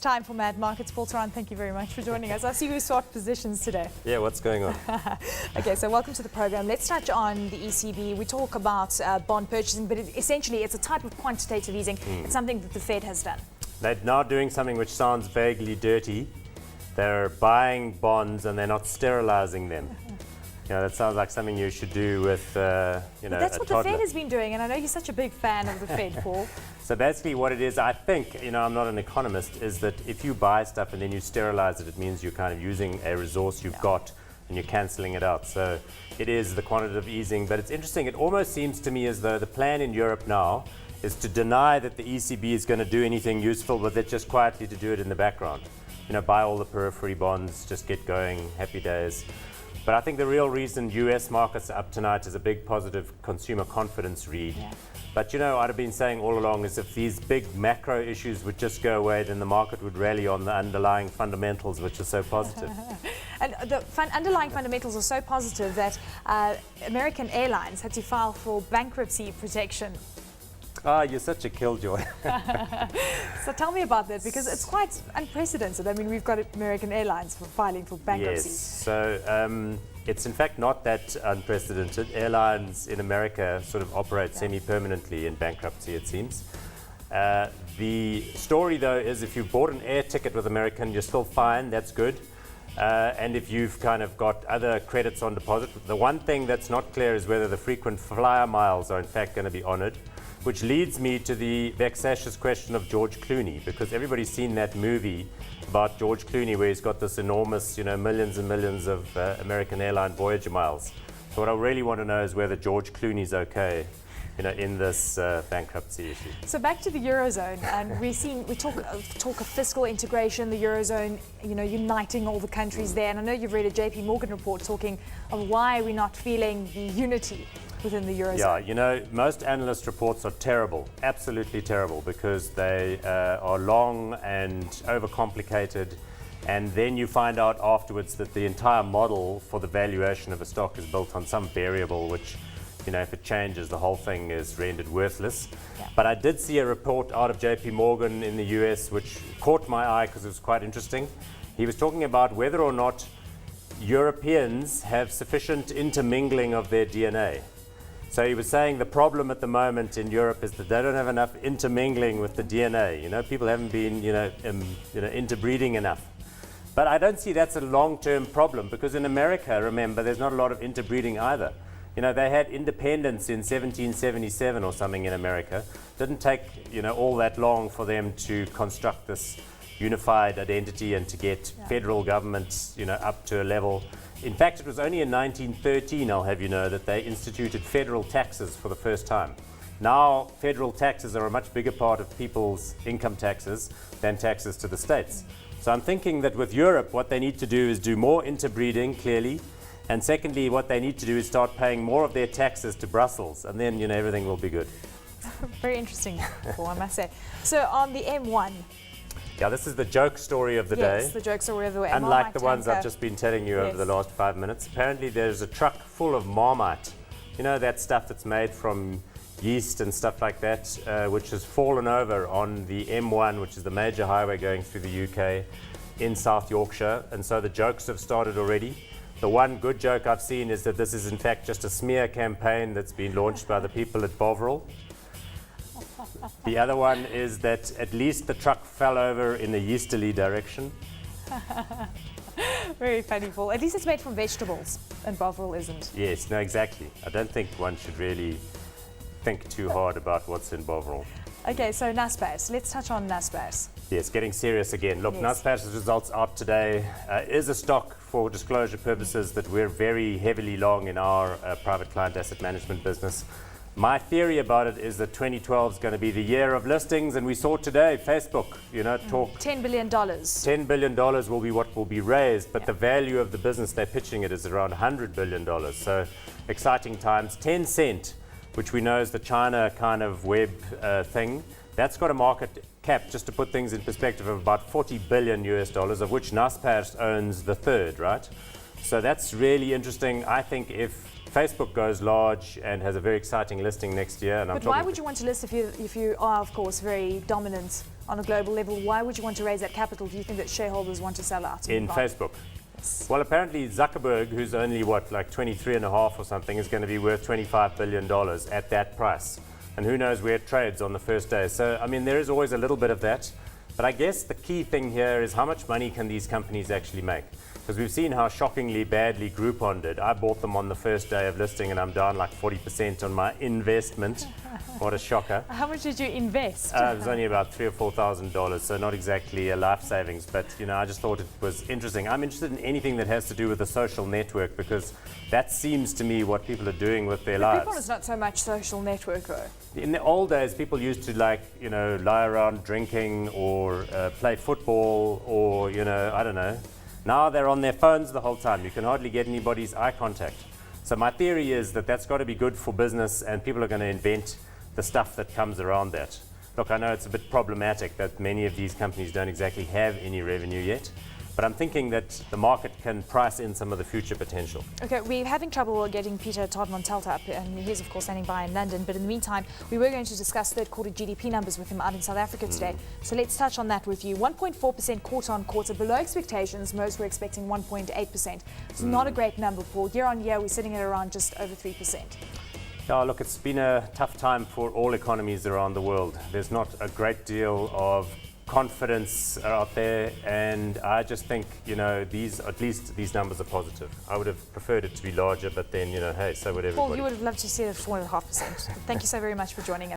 Time for Mad Markets. Paul Theron, thank you very much for joining us. I see we swapped positions today. Yeah, what's going on? Okay, so welcome to the program. Let's touch on the ECB. We talk about bond purchasing, but essentially it's a type of quantitative easing. It's something that the Fed has done. They're now doing something which sounds vaguely dirty. They're buying bonds and they're not sterilizing them. You know, that sounds like something you should do with, But that's what the Fed has been doing, and I know you're such a big fan of the Fed, Paul. So basically what it is, I think, I'm not an economist, is that if you buy stuff and then you sterilize it, it means you're kind of using a resource you've got and you're cancelling it out. So it is the quantitative easing, but it's interesting. It almost seems to me as though the plan in Europe now is to deny that the ECB is going to do anything useful, but they're just quietly to do it in the background. You know, buy all the periphery bonds, just get going, happy days. But I think the real reason US markets are up tonight is a big positive consumer confidence read. Yeah. But what I've been saying all along is if these big macro issues would just go away, then the market would rally on the underlying fundamentals, which are so positive. And the underlying fundamentals are so positive that American Airlines had to file for bankruptcy protection. Ah, you're such a killjoy. So tell me about that, because it's quite unprecedented. I mean, we've got American Airlines filing for bankruptcy. Yes, so it's in fact not that unprecedented. Airlines in America sort of operate semi-permanently in bankruptcy, it seems. The story, though, is if you bought an air ticket with American, you're still fine, that's good. And if you've kind of got other credits on deposit, the one thing that's not clear is whether the frequent flyer miles are in fact going to be honored. Which leads me to the vexatious question of George Clooney, because everybody's seen that movie about George Clooney where he's got this enormous, millions and millions of American airline Voyager miles. So what I really want to know is whether George Clooney's okay, in this bankruptcy issue. So back to the Eurozone, and we talk of fiscal integration, the Eurozone, uniting all the countries there. And I know you've read a JP Morgan report talking of why we're not feeling the unity within the Eurozone. Yeah, most analyst reports are terrible, absolutely terrible, because they are long and overcomplicated, and then you find out afterwards that the entire model for the valuation of a stock is built on some variable which, if it changes, the whole thing is rendered worthless. Yeah. But I did see a report out of JP Morgan in the US which caught my eye because it was quite interesting. He was talking about whether or not Europeans have sufficient intermingling of their DNA. So he was saying the problem at the moment in Europe is that they don't have enough intermingling with the DNA. People haven't been, interbreeding enough. But I don't see that's a long-term problem, because in America, remember, there's not a lot of interbreeding either. They had independence in 1777 or something in America. Didn't take, all that long for them to construct this unified identity and to get federal governments, up to a level. In fact, it was only in 1913, I'll have you know, that they instituted federal taxes for the first time. Now, federal taxes are a much bigger part of people's income taxes than taxes to the states. So I'm thinking that with Europe, what they need to do is do more interbreeding, clearly. And secondly, what they need to do is start paying more of their taxes to Brussels, and then, everything will be good. Very interesting, Paul, I must say. So on the M1. Yeah, this is the joke story of the day. Yes, the joke story of the day. Unlike the ones I've just been telling you over the last 5 minutes. Apparently there's a truck full of Marmite. That stuff that's made from yeast and stuff like that, which has fallen over on the M1, which is the major highway going through the UK in South Yorkshire. And so the jokes have started already. The one good joke I've seen is that this is in fact just a smear campaign that's been launched by the people at Bovril. The other one is that at least the truck fell over in a easterly direction. Very funny, Paul. At least it's made from vegetables, and Bovril isn't. Yes, no, exactly. I don't think one should really think too hard about what's in Bovril. Okay, so Naspers. Let's touch on Naspers. Yes, getting serious again. Look, Naspers' results out today. Is a stock for disclosure purposes that we're very heavily long in our private client asset management business. My theory about it is that 2012 is going to be the year of listings, and we saw today Facebook, talk. $10 billion. $10 billion will be what will be raised, but the value of the business they're pitching it is around $100 billion. So exciting times. Tencent, which we know is the China kind of web thing, that's got a market cap, just to put things in perspective, of about $40 billion US, of which Naspers owns the third, right? So that's really interesting. I think if Facebook goes large and has a very exciting listing next year, and But why would you want to list if you are, of course, very dominant on a global level? Why would you want to raise that capital? Do you think that shareholders want to sell out? in Facebook? Well, apparently Zuckerberg, who's only like 23 and a half or something, is going to be worth $25 billion at that price. And who knows where it trades on the first day. So, I mean, there is always a little bit of that. But I guess the key thing here is how much money can these companies actually make? Because we've seen how shockingly badly Groupon did. I bought them on the first day of listing and I'm down like 40% on my investment. What a shocker. How much did you invest? It was only about $3,000 or $4,000, so not exactly a life savings, but I just thought it was interesting. I'm interested in anything that has to do with the social network because that seems to me what people are doing with their lives. Groupon is not so much social network though. In the old days, people used to lie around drinking or play football or, I don't know. Now they're on their phones the whole time. You can hardly get anybody's eye contact. So my theory is that that's got to be good for business and people are going to invent the stuff that comes around that. Look, I know it's a bit problematic that many of these companies don't exactly have any revenue yet, but I'm thinking that the market can price in some of the future potential. Okay, we're having trouble getting Peter Todd-Montalta up, and he's of course standing by in London, but in the meantime, we were going to discuss third quarter GDP numbers with him out in South Africa today. So let's touch on that with you. 1.4% quarter-on-quarter, below expectations. Most were expecting 1.8%. It's not a great number, Paul. Year on year, we're sitting at around just over 3%. Yeah, look, it's been a tough time for all economies around the world. There's not a great deal of confidence out there, and I just think, at least these numbers are positive. I would have preferred it to be larger, but then, hey, so would everybody. Paul, you would have loved to see it at 4.5%. Thank you so very much for joining us.